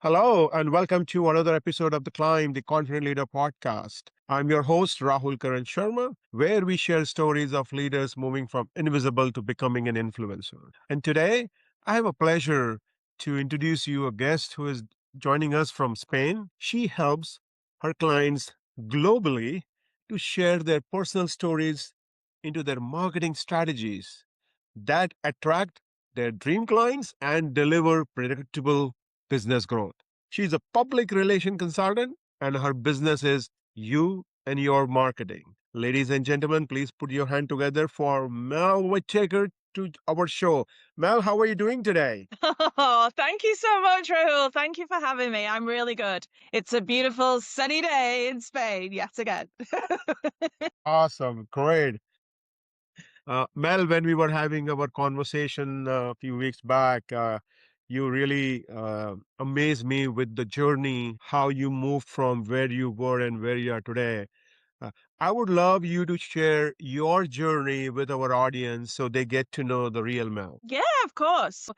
Hello, and welcome to another episode of The Climb, the Confident Leader podcast. I'm your host, Rahul Karan Sharma, where we share stories of leaders moving from invisible to becoming an influencer. And today, I have a pleasure to introduce you a guest who is joining us from Spain. She helps her clients globally to share their personal stories into their marketing strategies that attract their dream clients and deliver predictable business growth. She's a public relation consultant, and her business is you and your marketing. Ladies and gentlemen, please put your hand together for Mel Whittaker to our show. Mel, how are you doing today? Oh, thank you so much, Rahul. Thank you for having me. I'm really good. It's a beautiful sunny day in Spain yet again. Awesome, great. Mel, when we were having our conversation a few weeks back, you really amazed me with the journey, how you moved from where you were and where you are today. Uh, I would love you to share your journey with our audience so they get to know the real Mel. Yeah, of course.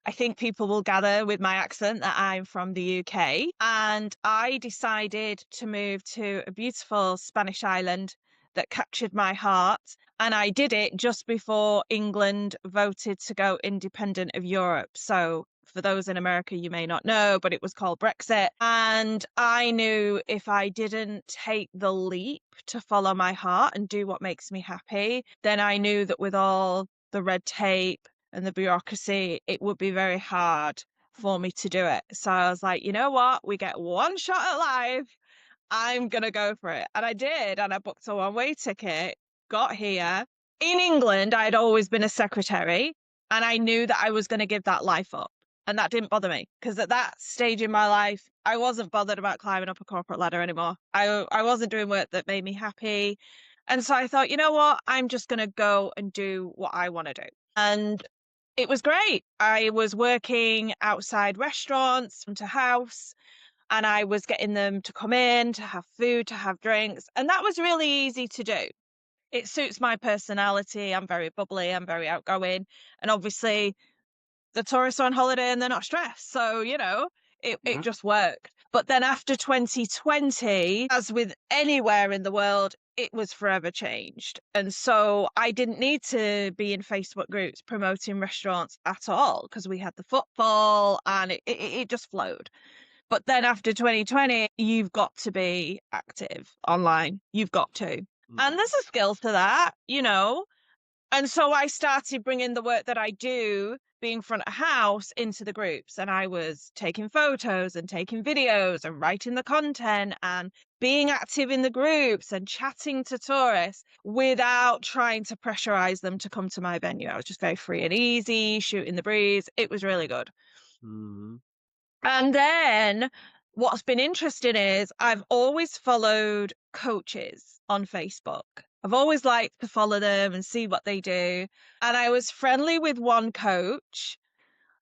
I think people will gather with my accent that I'm from the UK. And I decided to move to a beautiful Spanish island that captured my heart. And I did it just before England voted to go independent of Europe. So, for those in America, you may not know, but it was called Brexit. And I knew if I didn't take the leap to follow my heart and do what makes me happy, then I knew that with all the red tape and the bureaucracy, it would be very hard for me to do it. So I was like, you know what? We get one shot at life. I'm going to go for it. And I did. And I booked a one-way ticket, got here. In England, I'd always been a secretary and I knew that I was going to give that life up. And that didn't bother me because at that stage in my life, I wasn't bothered about climbing up a corporate ladder anymore. I wasn't doing work that made me happy. And so I thought, you know what? I'm just going to go and do what I want to do. And it was great. I was working outside restaurants front of house and I was getting them to come in, to have food, to have drinks. And that was really easy to do. It suits my personality. I'm very bubbly, I'm very outgoing. And obviously, the tourists are on holiday and they're not stressed. So, it Mhm. just worked. But then after 2020, as with anywhere in the world, it was forever changed. And so I didn't need to be in Facebook groups promoting restaurants at all because we had the football and it just flowed. But then after 2020, you've got to be active online. You've got to. And Mhm. there's a skill to that. And so I started bringing the work that I do, being front of house, into the groups. And I was taking photos and taking videos and writing the content and being active in the groups and chatting to tourists without trying to pressurize them to come to my venue. I was just very free and easy, shooting the breeze. It was really good. Mhm. And then what's been interesting is I've always followed coaches on Facebook. I've always liked to follow them and see what they do. And I was friendly with one coach,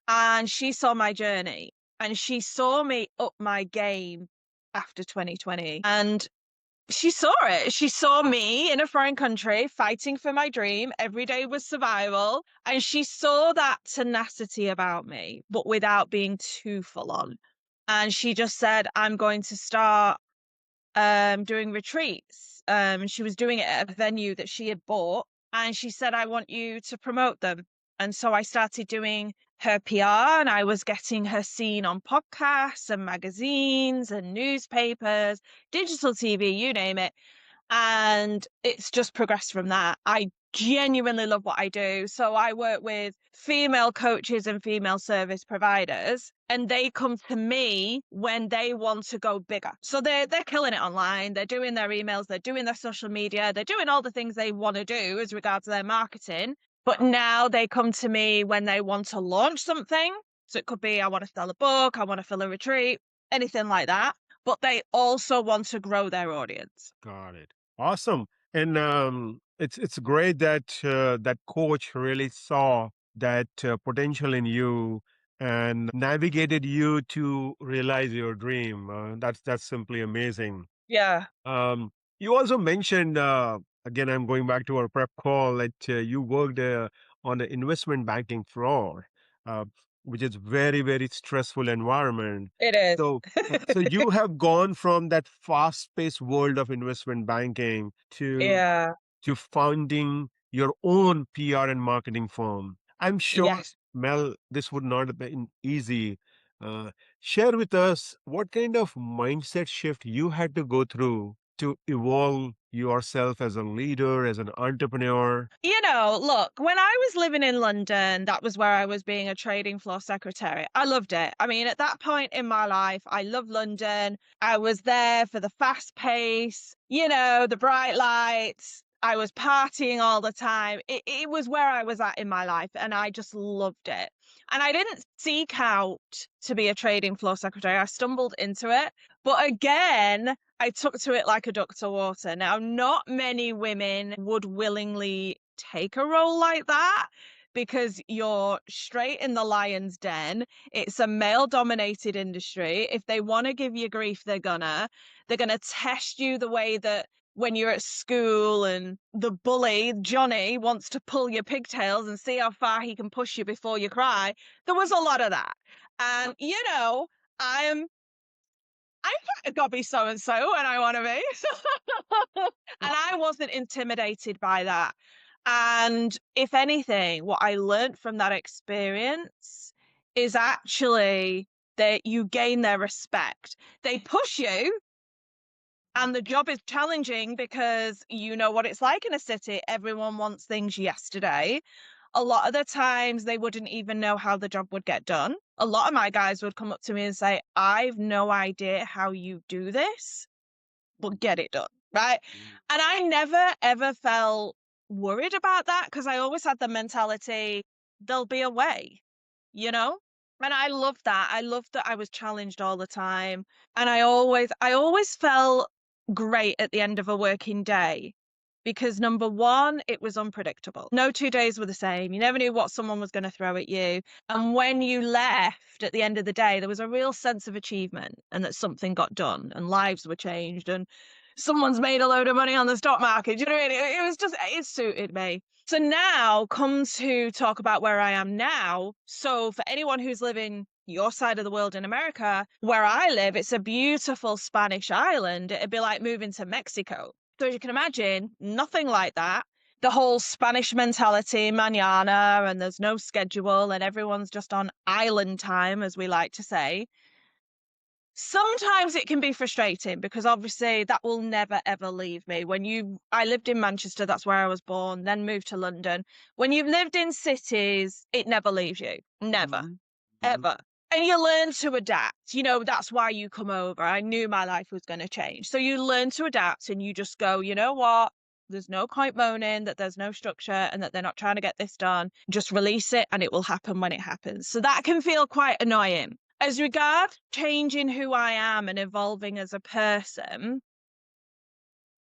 and she saw my journey and she saw me up my game after 2020. And she saw it. She saw me in a foreign country fighting for my dream. Every day was survival. And she saw that tenacity about me, but without being too full on. And she just said, I'm going to start doing retreats. She was doing it at a venue that she had bought. And she said, I want you to promote them. And so I started doing her PR and I was getting her seen on podcasts and magazines and newspapers, digital TV, you name it. And it's just progressed from that. I genuinely love what I do. So I work with female coaches and female service providers, and they come to me when they want to go bigger. So they're killing it online. They're doing their emails, they're doing their social media, they're doing all the things they want to do as regards to their marketing. But now they come to me when they want to launch something. So it could be I want to sell a book, I want to fill a retreat, anything like that. But they also want to grow their audience. Got it. Awesome. And it's great that that coach really saw that potential in you and navigated you to realize your dream. That's simply amazing. Yeah. Um, you also mentioned again, I'm going back to our prep call that you worked on the investment banking floor. Uh, which is very, very stressful environment. It is. So, so you have gone from that fast-paced world of investment banking Yeah. to founding your own PR and marketing firm. I'm sure, Yes. Mel, this would not have been easy. Uh, Share with us what kind of mindset shift you had to go through to evolve yourself as a leader, as an entrepreneur. Look, when I was living in London, that was where I was being a trading floor secretary. I loved it. I mean, at that point in my life, I loved London. I was there for the fast pace, the bright lights. I was partying all the time. It was where I was at in my life, and I just loved it. And I didn't seek out to be a trading floor secretary. I stumbled into it. But again, I took to it like a duck to water. Now, not many women would willingly take a role like that because you're straight in the lion's den. It's a male dominated industry. If they want to give you grief, they're gonna test you the way that when you're at school and the bully, Johnny, wants to pull your pigtails and see how far he can push you before you cry. There was a lot of that. And, I'm I'm gotta be so and so when I want to be. And I wasn't intimidated by that. And if anything, what I learned from that experience is actually that you gain their respect. They push you, and the job is challenging because you know what it's like in a city. Everyone wants things yesterday. A lot of the times they wouldn't even know how the job would get done. A lot of my guys would come up to me and say, I've no idea how you do this, but get it done. Right. And I never ever felt worried about that because I always had the mentality, there'll be a way, you know? And I loved that. I loved that I was challenged all the time. And I always felt great at the end of a working day because number one, it was unpredictable. No 2 days were the same. You never knew what someone was going to throw at you. And when you left at the end of the day, there was a real sense of achievement and that something got done and lives were changed and someone's made a load of money on the stock market. Do you know what I mean? It was just, it suited me. So now come to talk about where I am now. So for anyone who's living your side of the world in America, where I live, it's a beautiful Spanish island. It'd be like moving to Mexico. So as you can imagine, nothing like that. The whole Spanish mentality, mañana, and there's no schedule, and everyone's just on island time, as we like to say. Sometimes it can be frustrating because obviously that will never ever leave me. I lived in Manchester, that's where I was born, then moved to London. When you've lived in cities, it never leaves you. Never, ever. And you learn to adapt. That's why you come over. I knew my life was going to change. So you learn to adapt and you just go, you know what? There's no point moaning that there's no structure and that they're not trying to get this done. Just release it and it will happen when it happens. So that can feel quite annoying. As regard changing who I am and evolving as a person,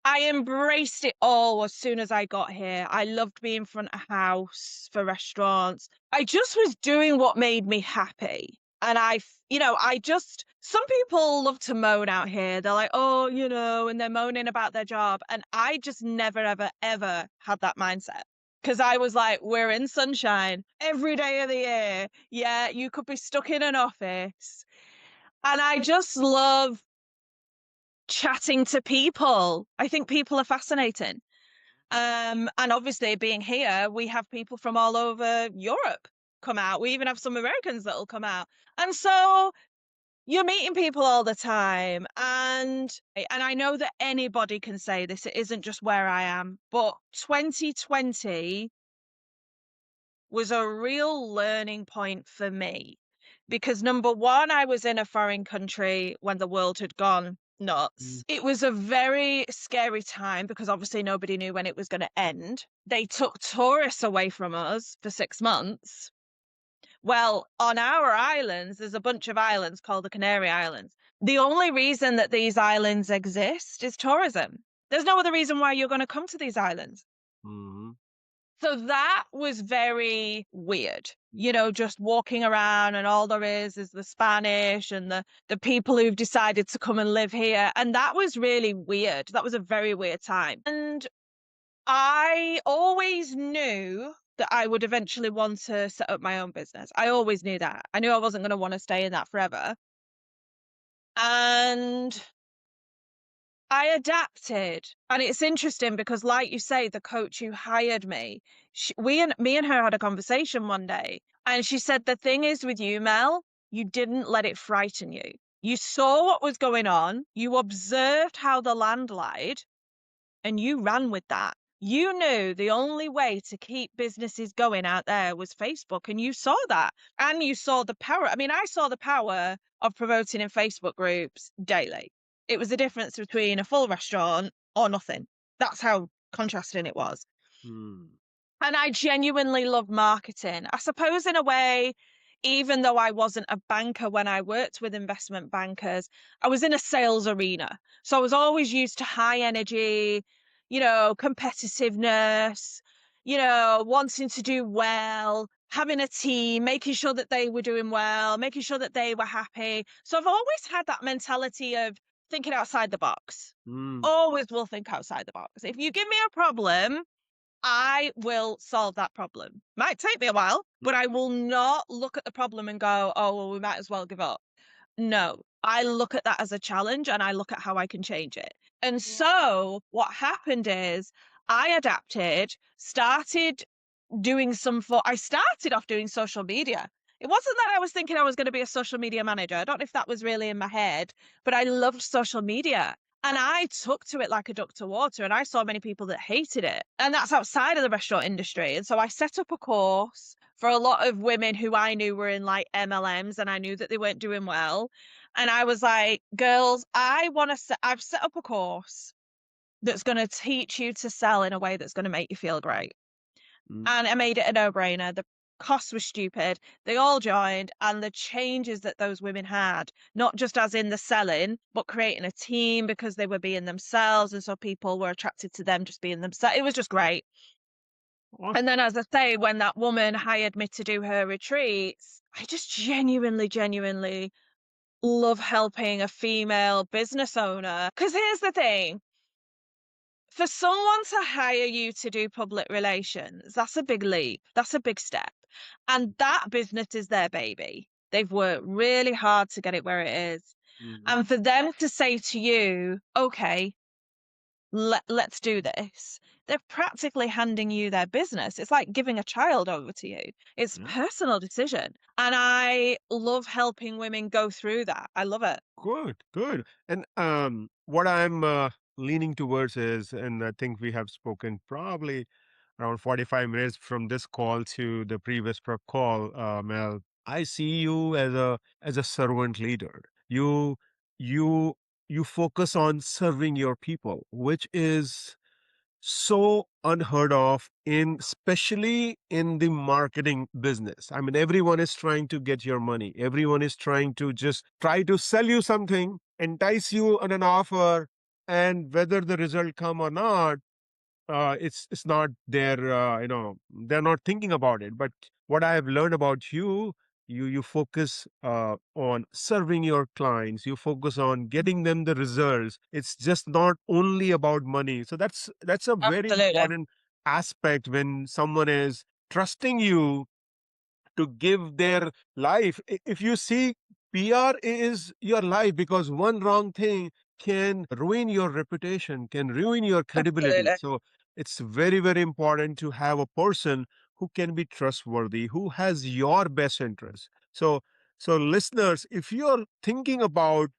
I embraced it all as soon as I got here. I loved being front of house for restaurants. I just was doing what made me happy. And some people love to moan out here. They're like, oh, and they're moaning about their job. And I just never, ever, ever had that mindset. Because I was like, we're in sunshine every day of the year. Yeah, you could be stuck in an office. And I just love chatting to people. I think people are fascinating. And obviously, being here, we have people from all over Europe come out. We even have some Americans that'll come out. And so you're meeting people all the time. And I know that anybody can say this, it isn't just where I am, but 2020 was a real learning point for me because number one, I was in a foreign country when the world had gone nuts. It was a very scary time because obviously nobody knew when it was going to end. They took tourists away from us for 6 months. Well, on our islands, there's a bunch of islands called the Canary Islands. The only reason that these islands exist is tourism. There's no other reason why you're going to come to these islands. Mm-hmm. So that was very weird, just walking around and all there is the Spanish and the people who've decided to come and live here. And that was really weird. That was a very weird time. And I always knew that I would eventually want to set up my own business. I always knew that. I knew I wasn't going to want to stay in that forever. And I adapted. And it's interesting because, like you say, the coach who hired me, me and her had a conversation one day. And she said, the thing is with you, Mel, you didn't let it frighten you. You saw what was going on, you observed how the land lied, and you ran with that. You knew the only way to keep businesses going out there was Facebook, and you saw that. And you saw the power. I mean, I saw the power of promoting in Facebook groups daily. It was the difference between a full restaurant or nothing. That's how contrasting it was. Hmm. And I genuinely love marketing. I suppose, in a way, even though I wasn't a banker when I worked with investment bankers, I was in a sales arena. So I was always used to high energy, competitiveness, wanting to do well, having a team, making sure that they were doing well, making sure that they were happy. So I've always had that mentality of thinking outside the box. Hmm. Always will think outside the box. If you give me a problem, I will solve that problem. Might take me a while, but I will not look at the problem and go, oh, well, we might as well give up. No, I look at that as a challenge and I look at how I can change it. And so what happened is I adapted, I started off doing social media. It wasn't that I was thinking I was going to be a social media manager. I don't know if that was really in my head, but I loved social media. And I took to it like a duck to water. And I saw many people that hated it. And that's outside of the restaurant industry. And so I set up a course for a lot of women who I knew were in like MLMs and I knew that they weren't doing well. And I was like, girls, I've set up a course that's going to teach you to sell in a way that's going to make you feel great. Hmm. And I made it a no-brainer. The cost was stupid. They all joined, and the changes that those women had, not just as in the selling, but creating a team because they were being themselves. And so people were attracted to them just being themselves. It was just great. And Awesome. then, as I say, when that woman hired me to do her retreats, I just genuinely love helping a female business owner. Because here's the thing, for someone to hire you to do public relations, that's a big leap. That's a big step. And that business is their baby. They've worked really hard to get it where it is. Hmm. And for them to say to you, okay, let's do this, they're practically handing you their business. It's like giving a child over to you. It's a Yeah. personal decision. And I love helping women go through that. I love it. Good, good. And what I'm leaning towards is, and I think we have spoken probably around 45 minutes from this call to the previous prep call, Mel. I see you as a servant leader. You you focus on serving your people, which is so unheard of, in especially in the marketing business. I mean, everyone is trying to get your money, everyone is trying to just try to sell you something, entice you on an offer, and whether the result come or not, it's not their, they're not thinking about it. But what I have learned about you, you focus on serving your clients, you focus on getting them the results. It's just not only about money. So that's a very Absolutely. important aspect when someone is trusting you to give their life. If you see, PR is your life, because one wrong thing can ruin your reputation, can ruin your credibility. Absolutely. So it's very, very important to have a person who can be trustworthy, who has your best interest. So listeners, if you're thinking about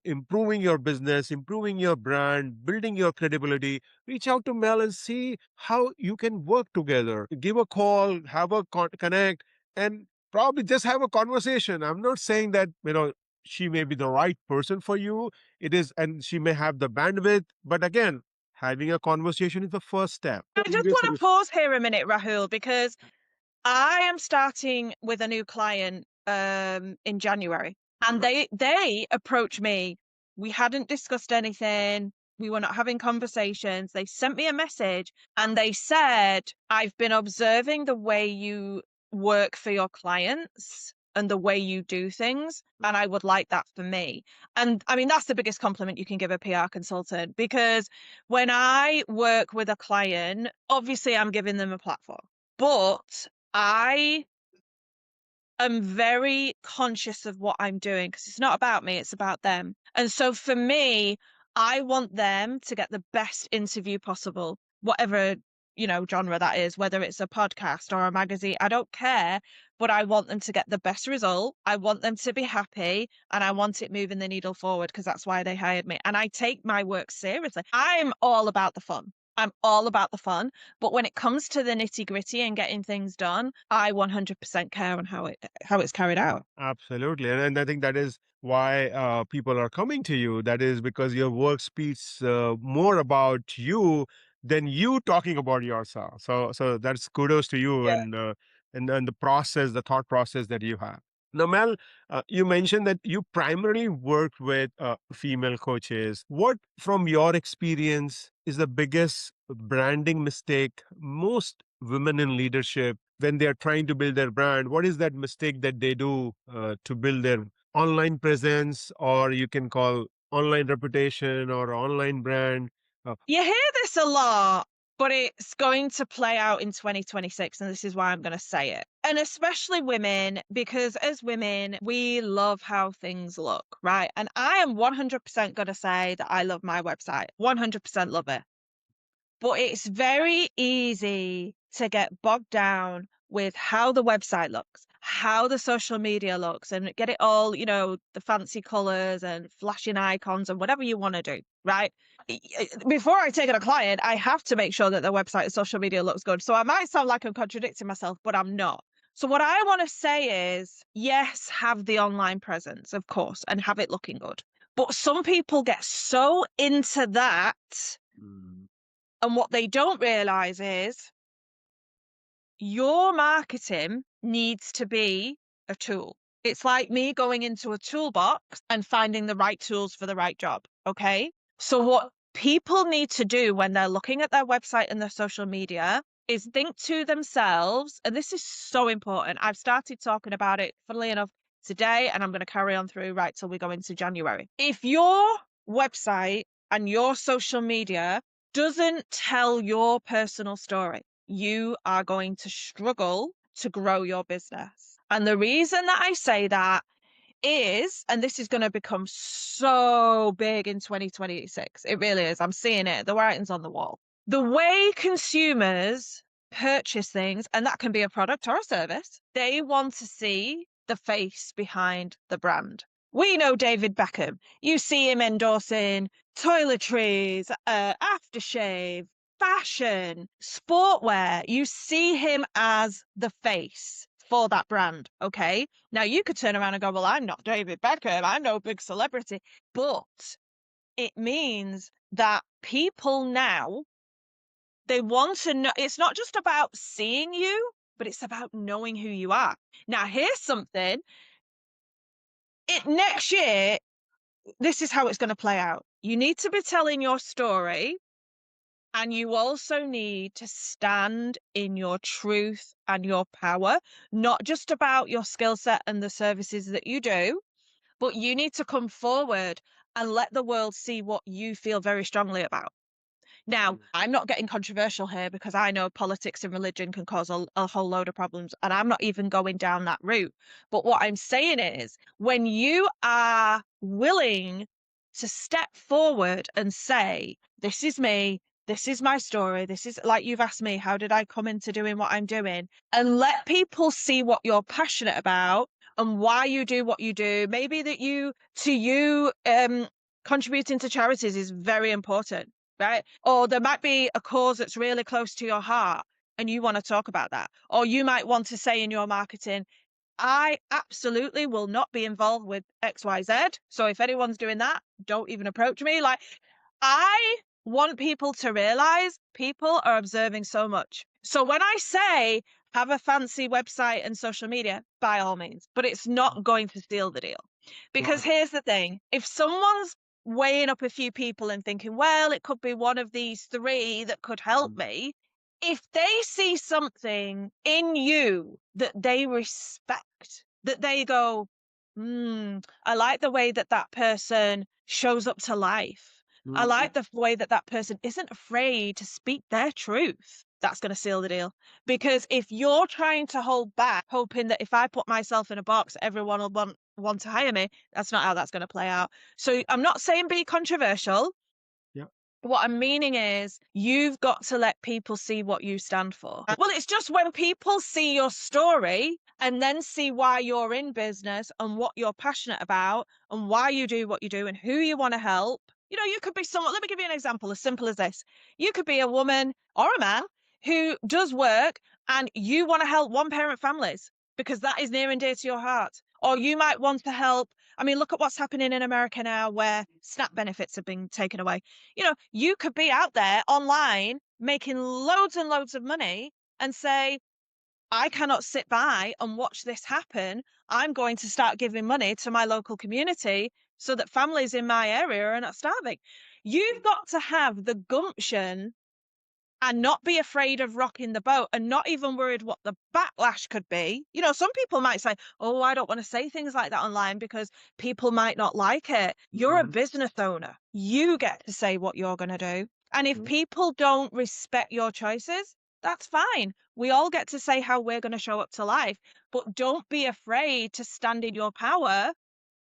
improving your business, improving your brand, building your credibility, reach out to Mel and see how you can work together. Give a call, have a connect, and probably just have a conversation. I'm not saying that, she may be the right person for you. It is, and she may have the bandwidth. But again, having a conversation is the first step. I just want to pause here a minute, Rahul, because I am starting with a new client in January, and they approached me. We hadn't discussed anything. We were not having conversations. They sent me a message and they said, I've been observing the way you work for your clients and the way you do things, and I would like that for me. And I mean, that's the biggest compliment you can give a PR consultant, because when I work with a client, obviously I'm giving them a platform. But I am very conscious of what I'm doing because it's not about me, it's about them. And so for me, I want them to get the best interview possible, whatever, genre that is, whether it's a podcast or a magazine, I don't care, but I want them to get the best result. I want them to be happy and I want it moving the needle forward because that's why they hired me. And I take my work seriously. I'm all about the fun. I'm all about the fun. But when it comes to the nitty gritty and getting things done, I 100% care on how it's carried out. Absolutely. And I think that is why people are coming to you. That is because your work speaks more about you than you talking about yourself. So that's kudos to you Yeah. and the process, the thought process that you have. Now, Mel, you mentioned that you primarily worked with female coaches. What, from your experience, is the biggest branding mistake most women in leadership when they are trying to build their brand? What is that mistake that they do to build their online presence, or you can call online reputation or online brand? Uh, You hear this a lot, but it's going to play out in 2026, and this is why I'm going to say it. And especially women, because as women, we love how things look, right? And I am 100% going to say that I love my website, 100% love it. But it's very easy to get bogged down with how the website looks, how the social media looks, and get it all, the fancy colors and flashing icons and whatever you want to do, right? Before I take on a client, I have to make sure that their website and social media looks good. So I might sound like I'm contradicting myself, but I'm not. So what I want to say is, yes, have the online presence, of course, and have it looking good. But some people get so into that, Mm. and what they don't realize is your marketing needs to be a tool. It's like me going into a toolbox and finding the right tools for the right job. Okay. So, what people need to do when they're looking at their website and their social media is think to themselves, and this is so important. I've started talking about it, funnily enough, today, and I'm going to carry on through right till we go into January. If your website and your social media doesn't tell your personal story, you are going to struggle to grow your business. And the reason that I say that is, and this is going to become so big in 2026, it really is. I'm seeing it. The writing's on the wall. The way consumers purchase things, and that can be a product or a service, they want to see the face behind the brand. We know David Beckham. You see him endorsing toiletries, aftershave, fashion, sportwear. You see him as the face for that brand. Okay. Now you could turn around and go, well, I'm not David Beckham. I'm no big celebrity. But it means that people now, they want to know. It's not just about seeing you, but it's about knowing who you are. Now, here's something. Next year, this is how it's going to play out. You need to be telling your story, and you also need to stand in your truth and your power, not just about your skill set and the services that you do, but you need to come forward and let the world see what you feel very strongly about. Now, I'm not getting controversial here because I know politics and religion can cause a whole load of problems, and I'm not even going down that route. But what I'm saying is, when you are willing to step forward and say, this is me, this is my story, this is like you've asked me, how did I come into doing what I'm doing? And let people see what you're passionate about and why you do what you do. Maybe that contributing to charities is very important, right? Or there might be a cause that's really close to your heart and you want to talk about that. Or you might want to say in your marketing, I absolutely will not be involved with XYZ. So if anyone's doing that, don't even approach me. Like, I want people to realize people are observing so much. So when I say have a fancy website and social media, by all means, but it's not going to steal the deal. Because Right. here's the thing, if someone's weighing up a few people and thinking, well, it could be one of these three that could help me, if they see something in you that they respect, that they go, I like the way that that person shows up to life. I Mm. like the way that that person isn't afraid to speak their truth. that's going to seal the deal. Because if you're trying to hold back, hoping that if I put myself in a box, everyone will want to hire me, that's not how that's going to play out. So I'm not saying be controversial. Yeah. What I'm meaning is you've got to let people see what you stand for. Well, it's just when people see your story and then see why you're in business and what you're passionate about and why you do what you do and who you want to help. You know, you could be someone, let me give you an example as simple as this. You could be a woman or a man who does work and you want to help one parent families because that is near and dear to your heart. Or you might want to help. I mean, look at what's happening in America now where SNAP benefits have been taken away. You know, you could be out there online making loads and loads of money and say, I cannot sit by and watch this happen. I'm going to start giving money to my local community so that families in my area are not starving. You've got to have the gumption and not be afraid of rocking the boat and not even worried what the backlash could be. You know, some people might say, oh, I don't want to say things like that online because people might not like it. You're a Mhm. business owner. You get to say what you're going to do. And if Mhm. people don't respect your choices, that's fine. We all get to say how we're going to show up to life, but don't be afraid to stand in your power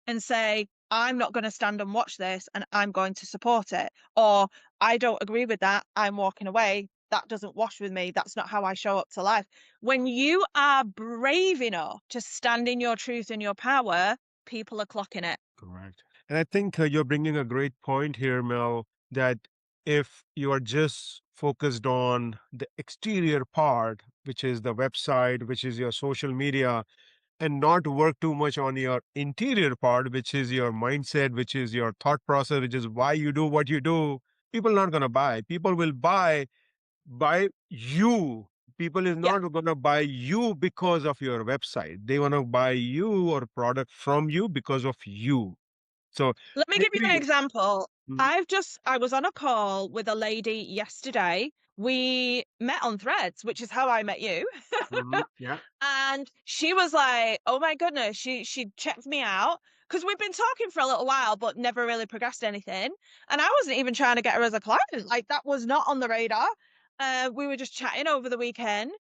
and say, I'm not going to stand and watch this and I'm going to support it. Or I don't agree with that. I'm walking away. That doesn't wash with me. That's not how I show up to life. When you are brave enough to stand in your truth and your power, people are clocking it. Correct. And I think you're bringing a great point here, Mel, that if you are just focused on the exterior part, which is the website, which is your social media, and not work too much on your interior part, which is your mindset, which is your thought process, which is why you do what you do, people are not going to buy. People will buy you. People is Yeah. not going to buy you because of your website. They want to buy you or product from you because of you. So Let me I give you an agree. example. Mhm. I was on a call with a lady yesterday. We met on Threads, which is how I met you. Mhm. Yeah. And she was like, "Oh my goodness," she checked me out because we've been talking for a little while, but never really progressed anything. And I wasn't even trying to get her as a client; like that was not on the radar. We were just chatting over the weekend,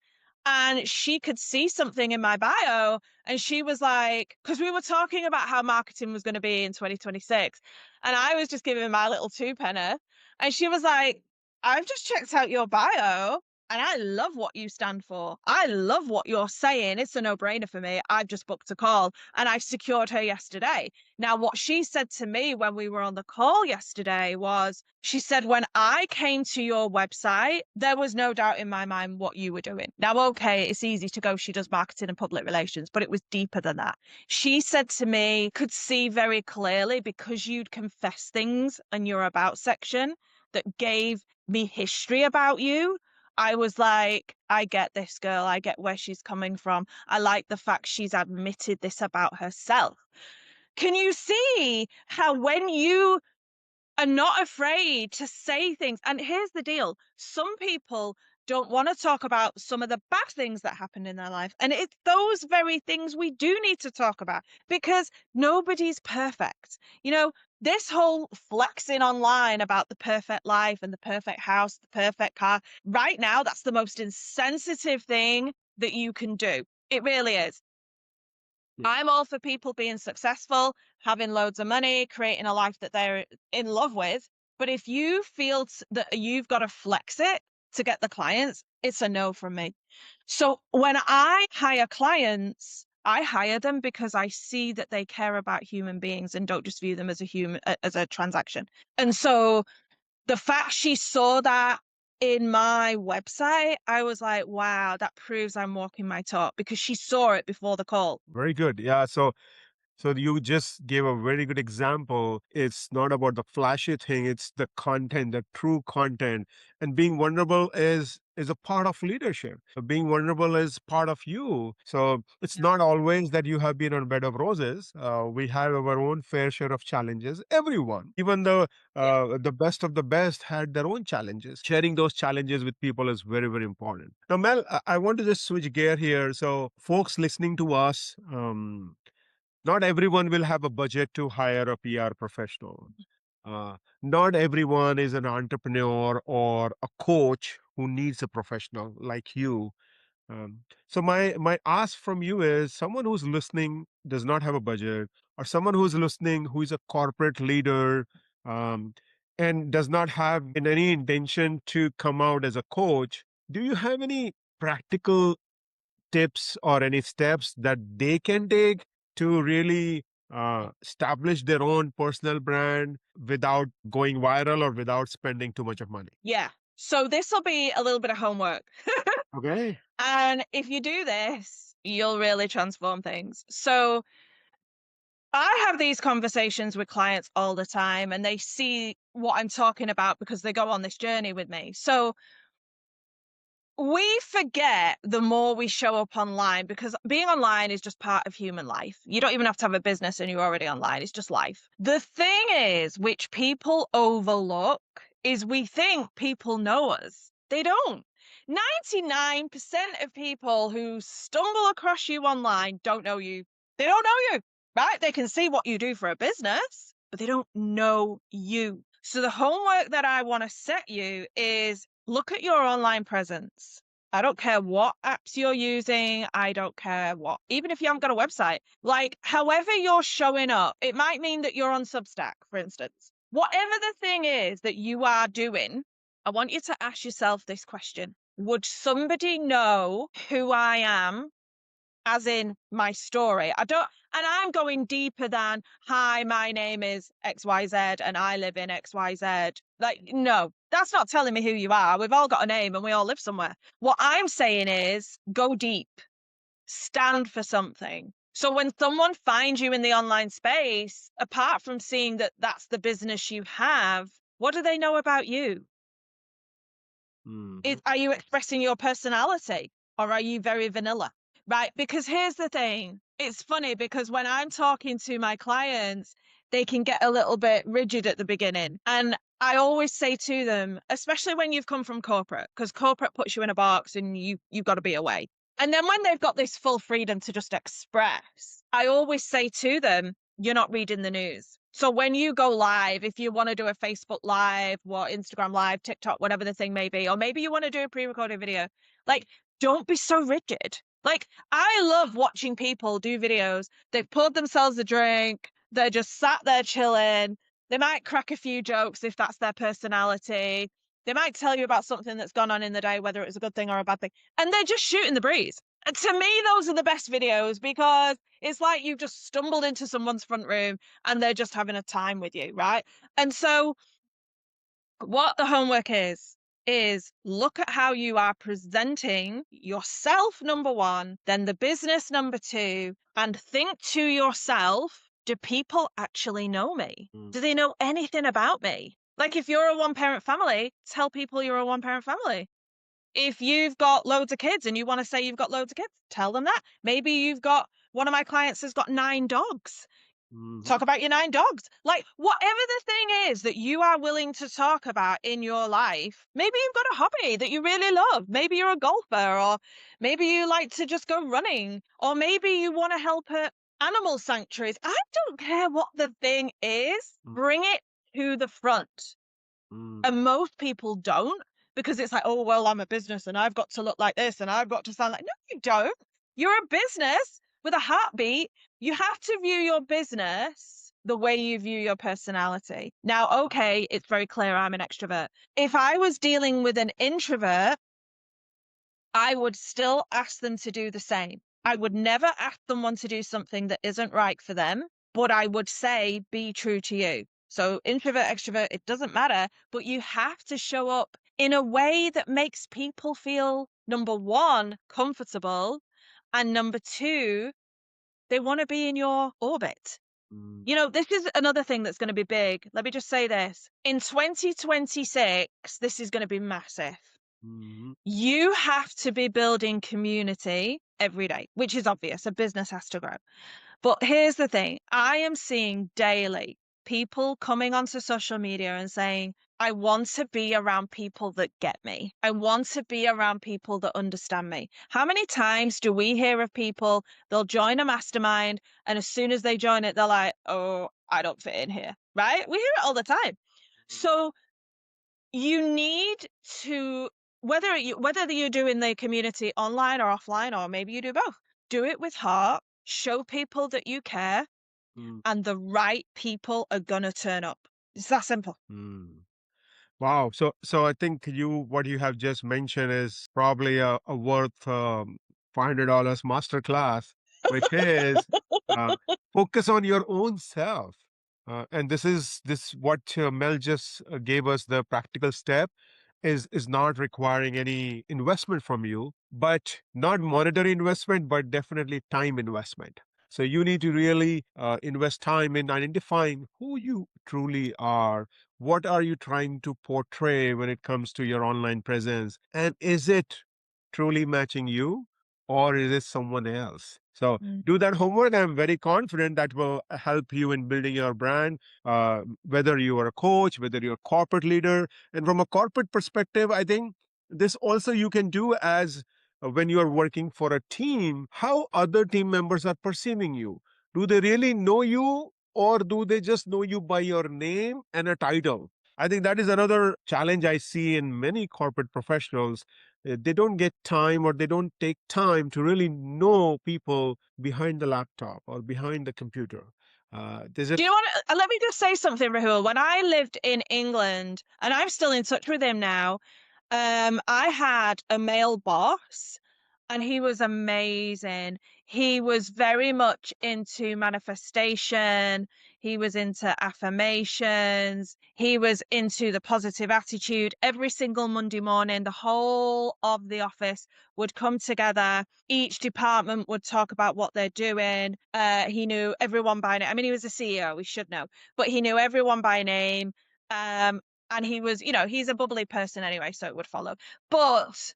and she could see something in my bio, and she was like, because we were talking about how marketing was going to be in 2026, and I was just giving my little two penny, and she was like, "I've just checked out your bio." And I love what you stand for. I love what you're saying. It's a no-brainer for me. I've just booked a call and I secured her yesterday. Now, what she said to me when we were on the call yesterday was, she said, when I came to your website, there was no doubt in my mind what you were doing. Now, okay, it's easy to go, she does marketing and public relations, but it was deeper than that. She said to me, could see very clearly because you'd confess things in your about section that gave me history about you. I was like, I get this girl. I get where she's coming from. I like the fact she's admitted this about herself. Can you see how when you are not afraid to say things? And here's the deal. Some people don't want to talk about some of the bad things that happened in their life. And it's those very things we do need to talk about because nobody's perfect. You know, this whole flexing online about the perfect life and the perfect house, the perfect car, right now, that's the most insensitive thing that you can do. It really is. Yeah. I'm all for people being successful, having loads of money, creating a life that they're in love with. But if you feel that you've got to flex it to get the clients, it's a no from me. So when I hire clients, I hire them because I see that they care about human beings and don't just view them as a human, as a transaction. And so the fact she saw that in my website, I was like, wow, that proves I'm walking my talk because she saw it before the call. Very good. Yeah. So you just gave a very good example. It's not about the flashy thing, it's the content, the true content. And being vulnerable is a part of leadership. Being vulnerable is part of you. So it's not always that you have been on a bed of roses. We have our own fair share of challenges. Everyone, even the best of the best, had their own challenges. Sharing those challenges with people is very, very important. Now, Mel, I want to just switch gear here. So folks listening to us, not everyone will have a budget to hire a PR professional. Not everyone is an entrepreneur or a coach who needs a professional like you. So my ask from you is someone who's listening does not have a budget, or someone who's listening who is a corporate leader, um, and does not have any intention to come out as a coach. Do you have any practical tips or any steps that they can take to really establish their own personal brand without going viral or without spending too much of money? Yeah. So this will be a little bit of homework. Okay. And if you do this, you'll really transform things. So I have these conversations with clients all the time, and they see what I'm talking about because they go on this journey with me. So we forget the more we show up online, because being online is just part of human life. You don't even have to have a business and you're already online. It's just life. The thing is, which people overlook, is we think people know us. They don't. 99% of people who stumble across you online don't know you. They don't know you, right? They can see what you do for a business, but they don't know you. So the homework that I want to set you is look at your online presence. I don't care what apps you're using. I don't care what, even if you haven't got a website, like however you're showing up, it might mean that you're on Substack, for instance. Whatever the thing is that you are doing, I want you to ask yourself this question. Would somebody know who I am, as in my story? And I'm going deeper than, hi, my name is XYZ and I live in XYZ. Like, no, that's not telling me who you are. We've all got a name and we all live somewhere. What I'm saying is go deep, stand for something. So when someone finds you in the online space, apart from seeing that that's the business you have, what do they know about you? Mhm. Are you expressing your personality, or are you very vanilla? Right? Because here's the thing. It's funny because when I'm talking to my clients, they can get a little bit rigid at the beginning. And I always say to them, especially when you've come from corporate, because corporate puts you in a box and you've got to be away. And then when they've got this full freedom to just express, I always say to them, you're not reading the news. So when you go live, if you want to do a Facebook live, what Instagram live, TikTok, whatever the thing may be, or maybe you want to do a pre-recorded video, like don't be so rigid. Like I love watching people do videos. They've poured themselves a drink. They're just sat there chilling. They might crack a few jokes if that's their personality. They might tell you about something that's gone on in the day, whether it was a good thing or a bad thing. And they're just shooting the breeze. And to me, those are the best videos because it's like you've just stumbled into someone's front room and they're just having a time with you, right? And so what the homework is look at how you are presenting yourself, number one, then the business, number two, and think to yourself, do people actually know me? Mm. Do they know anything about me? Like if you're a one parent family, tell people you're a one parent family. If you've got loads of kids and you want to say you've got loads of kids, tell them that. Maybe you've got one of my clients has got 9 dogs. Mhm. Talk about your 9 dogs. Like, whatever the thing is that you are willing to talk about in your life, maybe you've got a hobby that you really love. Maybe you're a golfer, or maybe you like to just go running, or maybe you want to help at animal sanctuaries. I don't care what the thing is, Mm. bring it to the front. Mm. And most people don't, because it's like, oh, well, I'm a business and I've got to look like this and I've got to sound like, no, you don't. You're a business with a heartbeat. You have to view your business the way you view your personality. Now, okay, it's very clear I'm an extrovert. If I was dealing with an introvert, I would still ask them to do the same. I would never ask someone to do something that isn't right for them, but I would say, be true to you. So, introvert, extrovert, it doesn't matter, but you have to show up in a way that makes people feel, number one, comfortable, and number two, they want to be in your orbit. Mm. You know, this is another thing that's going to be big. Let me just say this. In 2026, this is going to be massive. Mhm. You have to be building community every day, which is obvious. A business has to grow. But here's the thing. I am seeing daily people coming onto social media and saying, I want to be around people that get me. I want to be around people that understand me. How many times do we hear of people, they'll join a mastermind, and as soon as they join it, they're like, oh, I don't fit in here, right? We hear it all the time. So you need to whether you're doing the community online or offline, or maybe you do both, do it with heart, show people that you care, Mm, and the right people are gonna turn up. It's that simple. mm. Wow. So I think what you have just mentioned is probably a worth $500 masterclass, which is uh, focus on your own self. And this what Mel just gave us the practical step is not requiring any investment from you, but not monetary investment, but definitely time investment. So you need to really invest time in identifying who you truly are. What are you trying to portray when it comes to your online presence? And is it truly matching you or is it someone else? So Mm. do that homework. I'm very confident that will help you in building your brand, whether you are a coach, whether you're a corporate leader. And from a corporate perspective, I think this also you can do as when you are working for a team, how other team members are perceiving you. Do they really know you or do they just know you by your name and a title? I think that is another challenge I see in many corporate professionals. They don't get time or they don't take time to really know people behind the laptop or behind the computer. There's a Do you want to let me just say something, Rahul? When I lived in England, and I'm still in touch with him now, I had a male boss and he was amazing. He was very much into manifestation. He was into affirmations. He was into the positive attitude. Every single Monday morning, the whole of the office would come together. Each department would talk about what they're doing. He knew everyone by name. I mean, he was a CEO, we should know, but he knew everyone by name. Um, and he was, he's a bubbly person anyway, so it would follow. But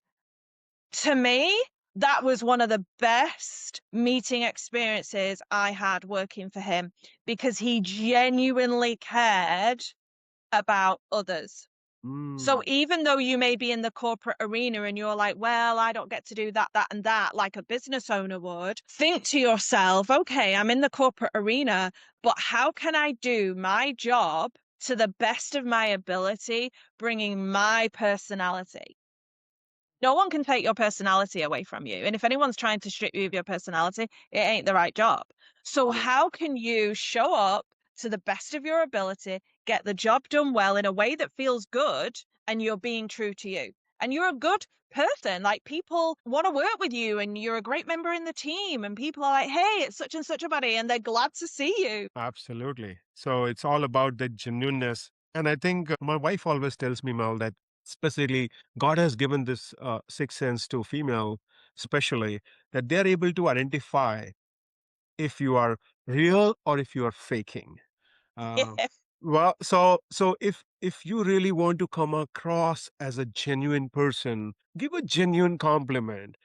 to me, that was one of the best meeting experiences I had working for him because he genuinely cared about others. So Mm, even though you may be in the corporate arena and you're like, well, I don't get to do that, that, and that, like a business owner would, think to yourself, okay, I'm in the corporate arena, but how can I do my job to the best of my ability, bringing my personality? No one can take your personality away from you. And if anyone's trying to strip you of your personality, it ain't the right job. So, how can you show up to the best of your ability, get the job done well in a way that feels good, and you're being true to you? And you're a good person. Like, people want to work with you, and you're a great member in the team. And people are like, hey, it's such and such a buddy, and they're glad to see you. absolutely. So it's all about the genuineness. And I think my wife always tells me, Mel, that specifically God has given this sixth sense to female, especially, that they're able to identify if you are real or if you are faking. Uh, well, so if you really want to come across as a genuine person, give a genuine compliment.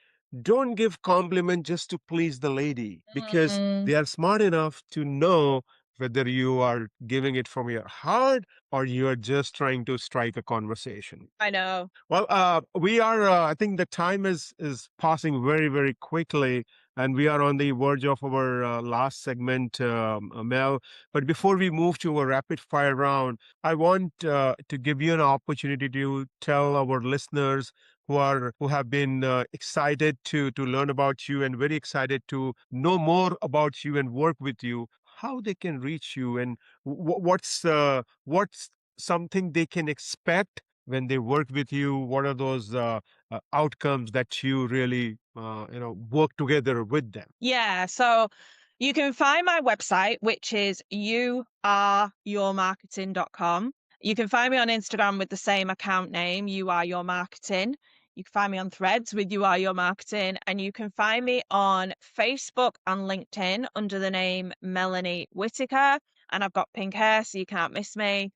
Don't give compliment just to please the lady because Mm, they are smart enough to know whether you are giving it from your heart or you are just trying to strike a conversation. I know. Well, we are. I think the time is passing very very quickly, and we are on the verge of our last segment, Mel. But before we move to a rapid fire round, I want to give you an opportunity to tell our listeners who have been excited to learn about you and very excited to know more about you and work with you, how they can reach you and what's something they can expect when they work with you. What are those outcomes that you really work together with them? Yeah, so you can find my website, which is youareyourmarketing.com. You can find me on Instagram with the same account name, You Are Your Marketing. You can find me on Threads with You Are Your Marketing, and you can find me on Facebook and LinkedIn under the name Melanie Whittaker. And I've got pink hair, so you can't miss me.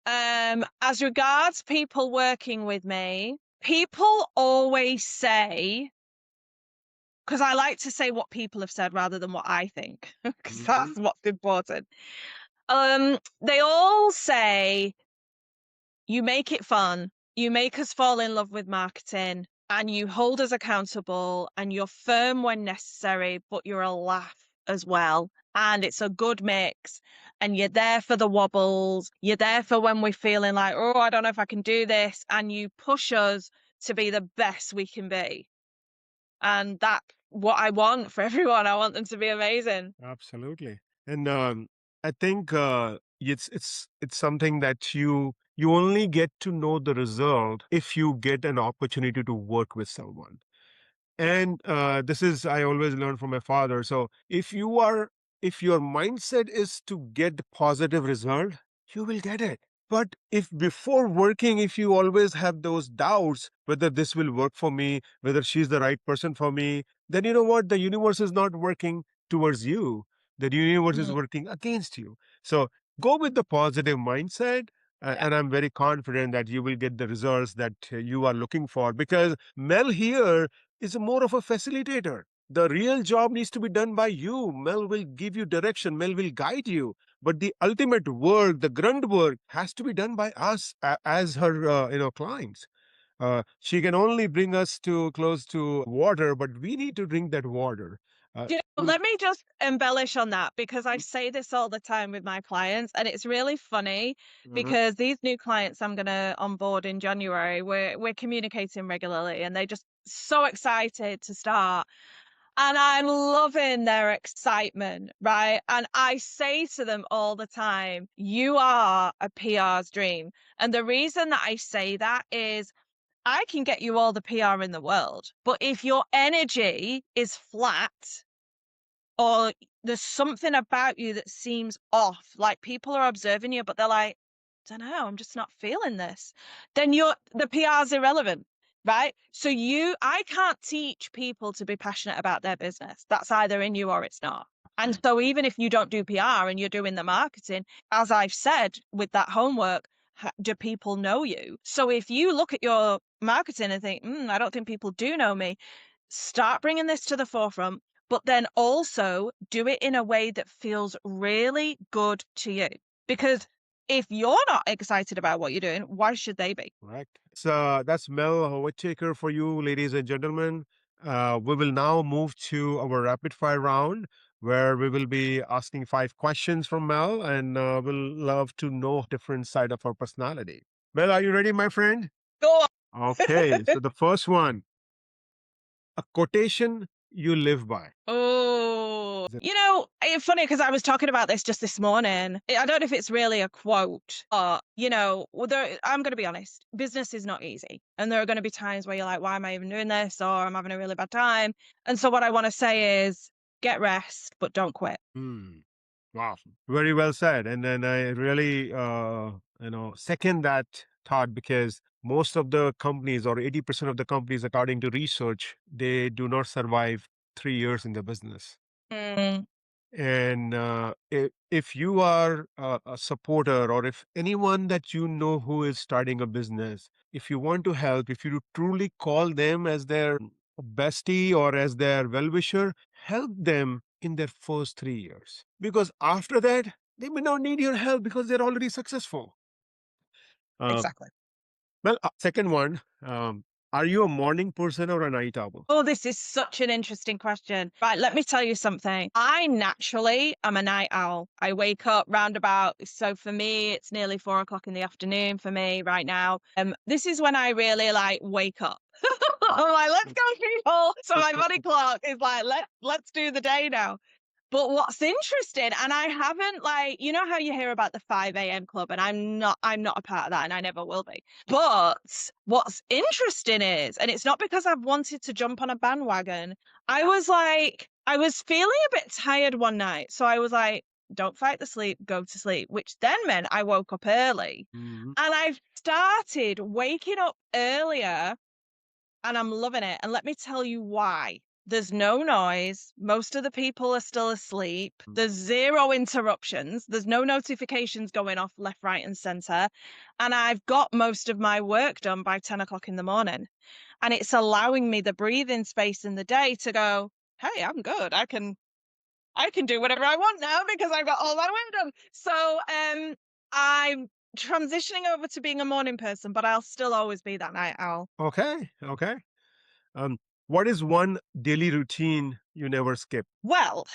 As regards people working with me, people always say, because I like to say what people have said rather than what I think, because Mhm. that's what's important. They all say you make it fun, you make us fall in love with marketing, and you hold us accountable, and you're firm when necessary, but you're a laugh as well. And it's a good mix. And you're there for the wobbles. You're there for when we're feeling like, oh, I don't know if I can do this. And you push us to be the best we can be. And that's what I want for everyone. I want them to be amazing. Absolutely. And I think it's something that you only get to know the result if you get an opportunity to work with someone. And this is I always learn from my father. So if your mindset is to get the positive result, you will get it. But if before working, if you always have those doubts whether this will work for me, whether she's the right person for me, then you know what? The universe is not working towards you. The universe is Mm. working against you. So go with the positive mindset. Yeah. And I'm very confident that you will get the results that you are looking for, because Mel here is more of a facilitator. The real job needs to be done by you. Mel will give you direction, Mel will guide you. But the ultimate work, the grunt work, has to be done by us as her, clients. She can only bring us to close to water, but we need to drink that water. Let me just embellish on that because I say this all the time with my clients, and it's really funny Mhm. because these new clients I'm going to onboard in January, we're communicating regularly, and they're just so excited to start. And I'm loving their excitement, right? And I say to them all the time, you are a PR's dream. And the reason that I say that is I can get you all the PR in the world, but if your energy is flat, or there's something about you that seems off, like people are observing you, but they're like, don't know, I'm just not feeling this. Then the PR's irrelevant, right? So I can't teach people to be passionate about their business. That's either in you or it's not. And so even if you don't do PR and you're doing the marketing, as I've said with that homework, do people know you? So if you look at your marketing and think, I don't think people do know me, start bringing this to the forefront, but then also do it in a way that feels really good to you. Because if you're not excited about what you're doing, why should they be? Correct. So that's Mel Whittaker for you, ladies and gentlemen. We will now move to our rapid fire round where we will be asking 5 questions from Mel, and we'll love to know different side of our personality. Mel, are you ready, my friend? Go Okay. on. So the first one, a quotation you live by. Oh, Is it- it's funny because I was talking about this just this morning. I don't know if it's really a quote, but I'm going to be honest. Business is not easy, and there are going to be times where you're like, "Why am I even doing this?" or "I'm having a really bad time." And so, what I want to say is, get rest, but don't quit. Hmm. Wow. Very well said. And then I really, second that thought, because most of the companies, or 80% of the companies, according to research, they do not survive 3 years in the business. Mm, And if you are a supporter, or if anyone that you know who is starting a business, if you want to help, if you truly call them as their bestie or as their well-wisher, help them in their first 3 years. Because after that, they may not need your help because they're already successful. Uh, exactly. Second one, are you a morning person or a night owl? Oh, this is such an interesting question. Right, let me tell you something. I naturally am a night owl. I wake up roundabout. So for me, it's nearly 4 o'clock in the afternoon for me right now. This is when I really like wake up. I'm like, let's go, people. So my body clock is like, let's do the day now. But what's interesting, and I haven't how you hear about the 5 a.m. club, and I'm not a part of that, and I never will be. But what's interesting is, and it's not because I've wanted to jump on a bandwagon, I was feeling a bit tired one night. So I was like, don't fight the sleep, go to sleep, which then meant I woke up early. Mhm. And I've started waking up earlier and I'm loving it. And let me tell you why. There's no noise. Most of the people are still asleep. There's zero interruptions. There's no notifications going off left, right, and center. And I've got most of my work done by 10 o'clock in the morning. And it's allowing me the breathing space in the day to go, hey, I'm good. I can do whatever I want now because I've got all my work done. So I'm transitioning over to being a morning person, but I'll still always be that night owl. Okay. Okay. Um, what is one daily routine you never skip? Well,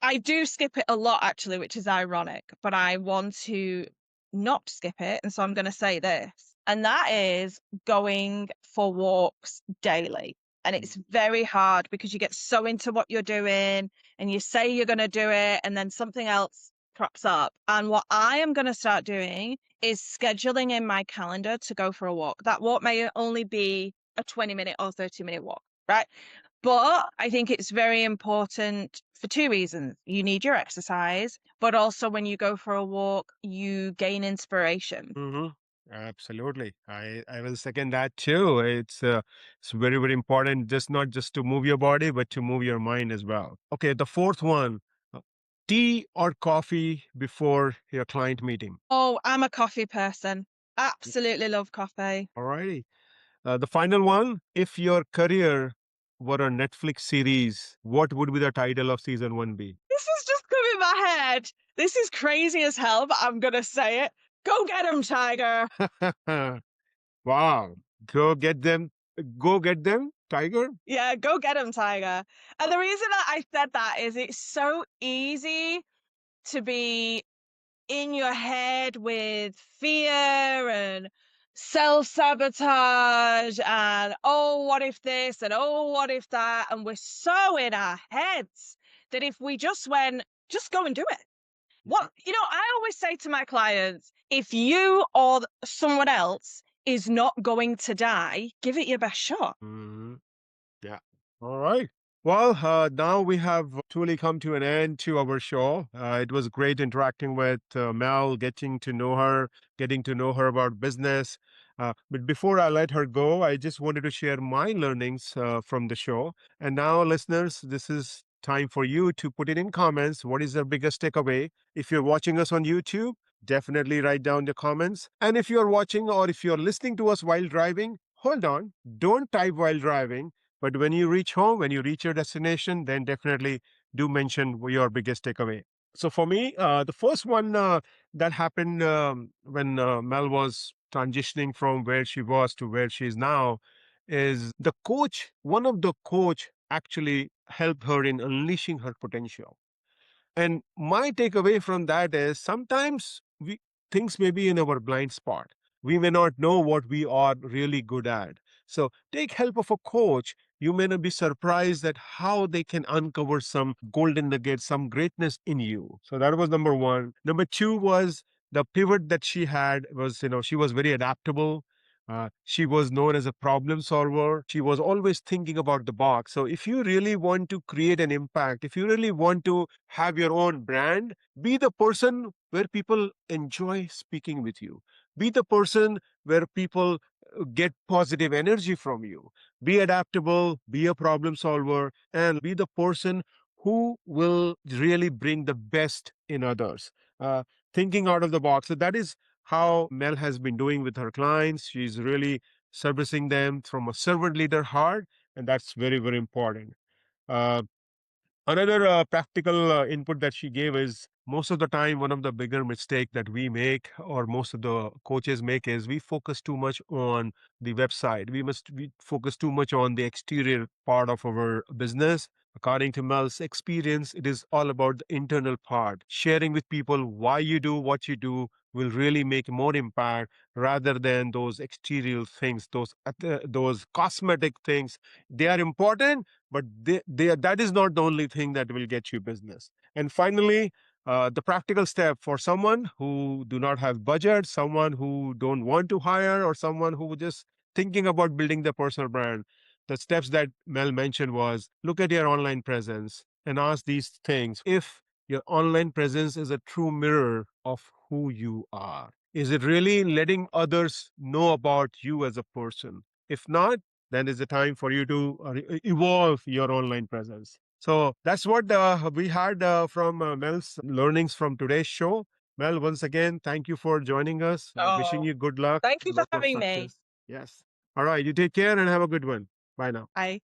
I do skip it a lot actually, which is ironic, but I want to not skip it. And so I'm going to say this. and that is going for walks daily. And it's very hard because you get so into what you're doing and you say you're going to do it, and then something else crops up. And what I am going to start doing is scheduling in my calendar to go for a walk. That walk may only be a 20-minute or 30-minute walk, right? But I think it's very important for two reasons. You need your exercise, but also when you go for a walk, you gain inspiration. Hmm. Absolutely. I will second that too. It's very, very important, just not just to move your body, but to move your mind as well. Okay, the fourth one, uh, tea or coffee before your client meeting. Oh, I'm a coffee person. Absolutely love coffee. All righty. The final one, if your career were a Netflix series, what would be the title of season one be? This has just come in my head. This is crazy as hell, but I'm gonna say it. Go get him, Tiger. Wow. Go get them. Go get them, Tiger. Yeah, go get him, Tiger. And the reason that I said that is it's so easy to be in your head with fear and self-sabotage and oh what if this and oh what if that, and we're so in our heads that if we just went, just go and do it. What, I always say to my clients, if you or someone else is not going to die, give it your best shot. Mhm. Yeah. All right. Well, now we have truly come to an end to our show. It was great interacting with Mel, getting to know her about business. But before I let her go, I just wanted to share my learnings from the show. And now, listeners, this is time for you to put it in comments. What is the biggest takeaway? If you're watching us on YouTube, definitely write down the comments. And if you're watching or if you're listening to us while driving, hold on. Don't type while driving, but when you reach home, when you reach your destination, then definitely do mention your biggest takeaway. So for me, the first one that happened when Mel was transitioning from where she was to where she is now is the coach. One of the coach actually helped her in unleashing her potential. And my takeaway from that is sometimes things may be in our blind spot. We may not know what we are really good at. So take help of a coach. You may not be surprised at how they can uncover some golden nuggets, some greatness in you. So that was number one. Number two was the pivot that she had was, she was very adaptable. She was known as a problem solver. She was always thinking about the box. So, if you really want to create an impact, if you really want to have your own brand, be the person where people enjoy speaking with you. Be the person where people get positive energy from you. Be adaptable, be a problem solver, and be the person who will really bring the best in others. Uh, Thinking out of the box. So, that is how Mel has been doing with her clients. She's really servicing them from a servant leader heart, and that's very, very important. Uh, Another practical input that she gave is most of the time, one of the bigger mistake that we make, or most of the coaches make, is we focus too much on the website. We focus too much on the exterior part of our business. According to Mel's experience, it is all about the internal part. Sharing with people why you do what you do will really make more impact rather than those exterior things, those cosmetic things. They are important, but that is not the only thing that will get you business. And finally, the practical step for someone who do not have budget, someone who don't want to hire, or someone who just thinking about building their personal brand, the steps that Mel mentioned was look at your online presence and ask these things. If your online presence is a true mirror of who you are, is it really letting others know about you as a person? If not, then it's the time for you to evolve your online presence. So that's what we had from Mel's learnings from today's show. Mel, once again, thank you for joining us. Wishing Oh, you good luck, thank you for lots of having me. success. Yes. All right. You take care and have a good one. Bye now. Bye.